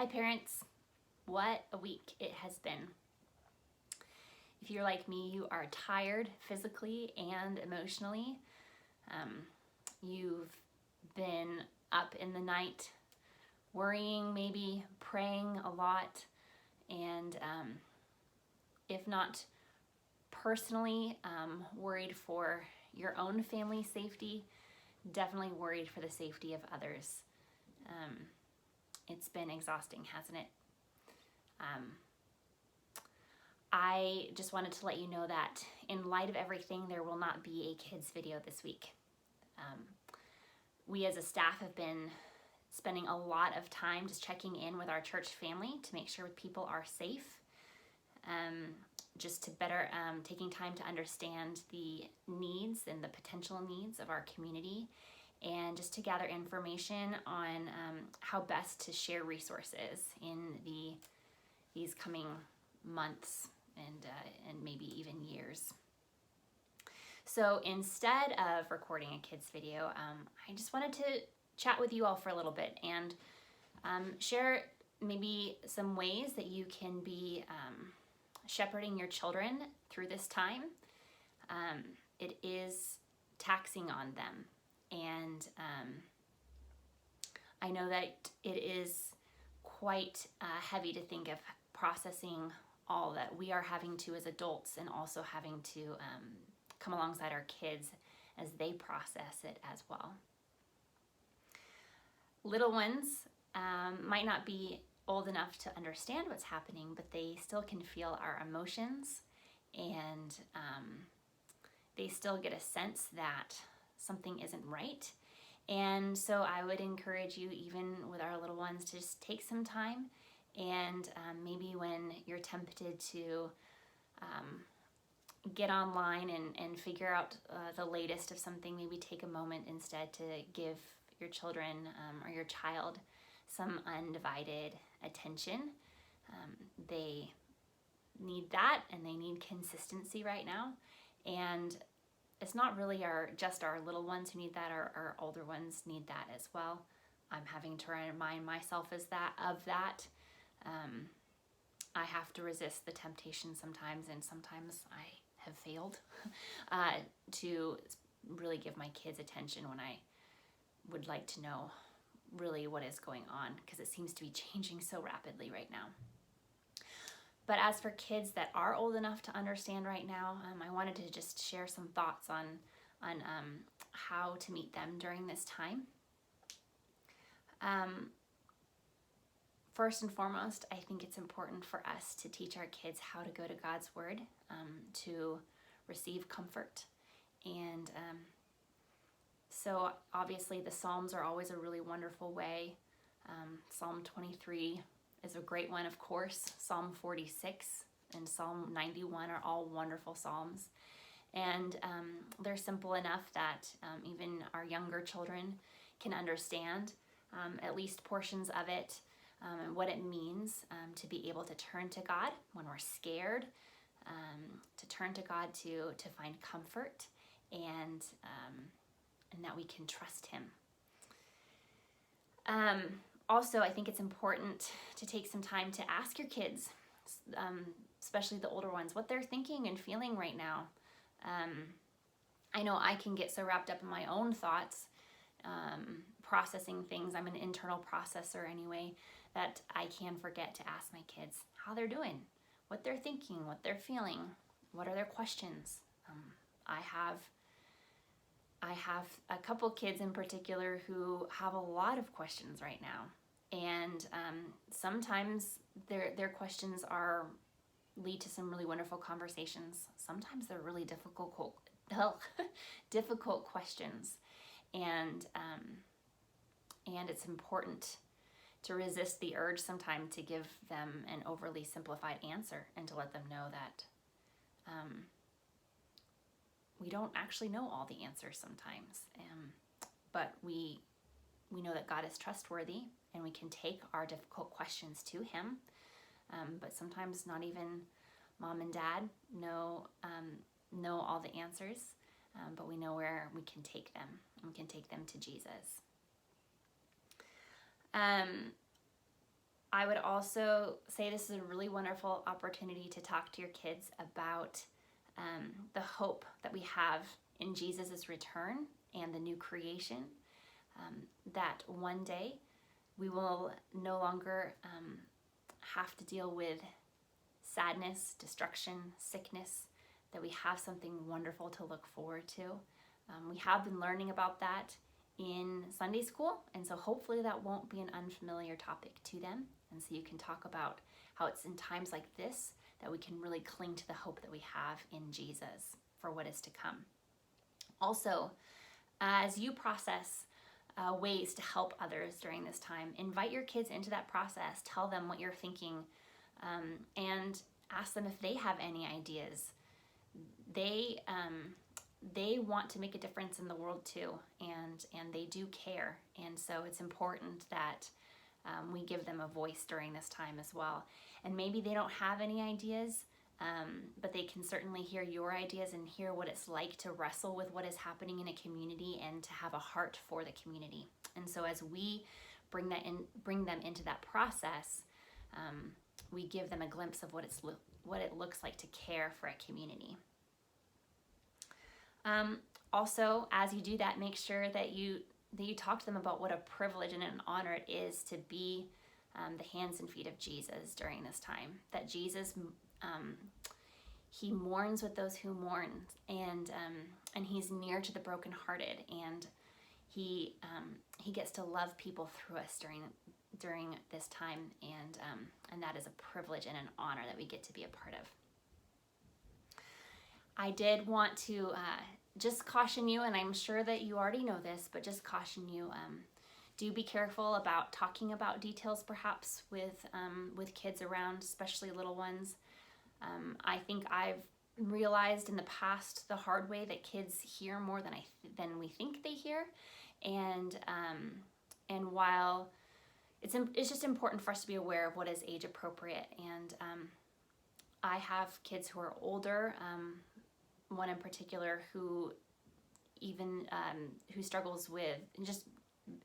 Hi parents, what a week it has been. If you're like me, you are tired physically and emotionally. You've been up in the night worrying, maybe praying a lot, and if not personally worried for your own family safety, definitely worried for the safety of others. It's been exhausting, hasn't it? I just wanted to let you know that in light of everything, there will not be a kids video this week. We as a staff have been spending a lot of time just checking in with our church family to make sure people are safe, just to better taking time to understand the needs and the potential needs of our community, and just to gather information on how best to share resources in these coming months and maybe even years. So instead of recording a kids video, I just wanted to chat with you all for a little bit and share maybe some ways that you can be shepherding your children through this time. It is taxing on them, and I know that it is quite heavy to think of processing all that we are having to as adults, and also having to come alongside our kids as they process it as well. Little ones might not be old enough to understand what's happening, but they still can feel our emotions, and they still get a sense that something isn't right. And so I would encourage you, even with our little ones, to just take some time, and maybe when you're tempted to get online and figure out the latest of something, maybe take a moment instead to give your children or your child some undivided attention. They need that, and they need consistency right now. And it's not really just our little ones who need that, our older ones need that as well. I'm having to remind myself of that. I have to resist the temptation sometimes, and sometimes I have failed to really give my kids attention when I would like to know really what is going on, because it seems to be changing so rapidly right now. But as for kids that are old enough to understand right now, I wanted to just share some thoughts on how to meet them during this time. First and foremost, I think it's important for us to teach our kids how to go to God's Word to receive comfort. And so obviously the Psalms are always a really wonderful way. Psalm 23 is a great one, of course. Psalm 46 and Psalm 91 are all wonderful Psalms. And they're simple enough that even our younger children can understand at least portions of it, and what it means to be able to turn to God when we're scared, to turn to God to find comfort, and that we can trust Him. Also, I think it's important to take some time to ask your kids, especially the older ones, what they're thinking and feeling right now. I know I can get so wrapped up in my own thoughts, processing things. I'm an internal processor anyway, that I can forget to ask my kids how they're doing, what they're thinking, what they're feeling, what are their questions. I have a couple kids in particular who have a lot of questions right now, and sometimes their questions lead to some really wonderful conversations. Sometimes they're really difficult questions, and it's important to resist the urge sometimes to give them an overly simplified answer, and to let them know that we don't actually know all the answers sometimes, but we know that God is trustworthy, and we can take our difficult questions to Him. But sometimes not even mom and dad know all the answers, but we know where we can take them. We can take them to Jesus. I would also say this is a really wonderful opportunity to talk to your kids about the hope that we have in Jesus' return and the new creation, that one day we will no longer have to deal with sadness, destruction, sickness, that we have something wonderful to look forward to. We have been learning about that in Sunday school, and so hopefully that won't be an unfamiliar topic to them. And so you can talk about how it's in times like this that we can really cling to the hope that we have in Jesus for what is to come. Also, as you process ways to help others during this time, invite your kids into that process. Tell them what you're thinking, and ask them if they have any ideas. They want to make a difference in the world too, and they do care. And so it's important that we give them a voice during this time as well. And maybe they don't have any ideas, but they can certainly hear your ideas and hear what it's like to wrestle with what is happening in a community and to have a heart for the community. And so as we bring them into that process, we give them a glimpse of what it looks like to care for a community. Also, as you do that, make sure that you talk to them about what a privilege and an honor it is to be the hands and feet of Jesus during this time. That Jesus, he mourns with those who mourn, and he's near to the brokenhearted, and he gets to love people through us during this time, and that is a privilege and an honor that we get to be a part of. I did want to just caution you, and I'm sure that you already know this, but just caution you, do be careful about talking about details perhaps with kids around, especially little ones. I think I've realized in the past the hard way that kids hear more than we think they hear, and while it's just important for us to be aware of what is age appropriate. And I have kids who are older, one in particular who struggles with and just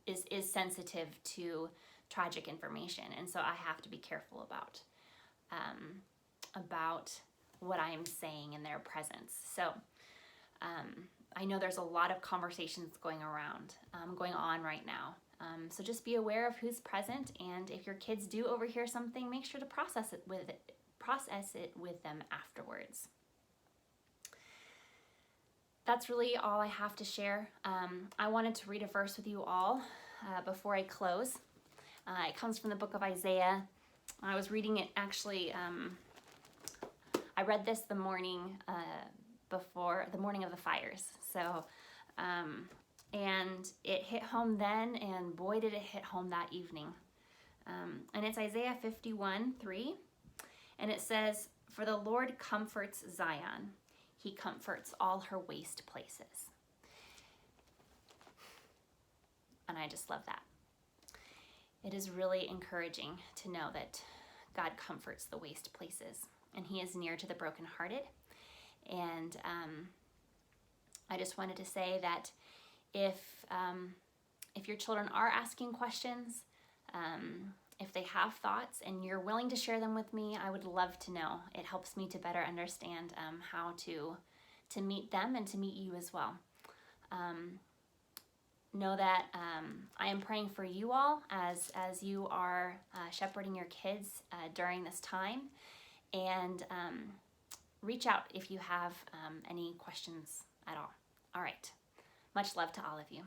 is sensitive to tragic information, and so I have to be careful about what I am saying in their presence. So I know there's a lot of conversations going on right now. So just be aware of who's present, and if your kids do overhear something, make sure to process it with them afterwards. That's really all I have to share. I wanted to read a verse with you all before I close. It comes from the book of Isaiah. I was reading it actually. I read this the morning before the morning of the fires. So, and it hit home then, and boy did it hit home that evening. And it's Isaiah 51:3, and it says, "For the Lord comforts Zion. He comforts all her waste places." And I just love that. It is really encouraging to know that God comforts the waste places, and he is near to the brokenhearted. And I just wanted to say that if your children are asking questions, if they have thoughts and you're willing to share them with me, I would love to know. It helps me to better understand how to meet them and to meet you as well. Know that I am praying for you all as you are shepherding your kids during this time, and reach out if you have any questions at all. All right. Much love to all of you.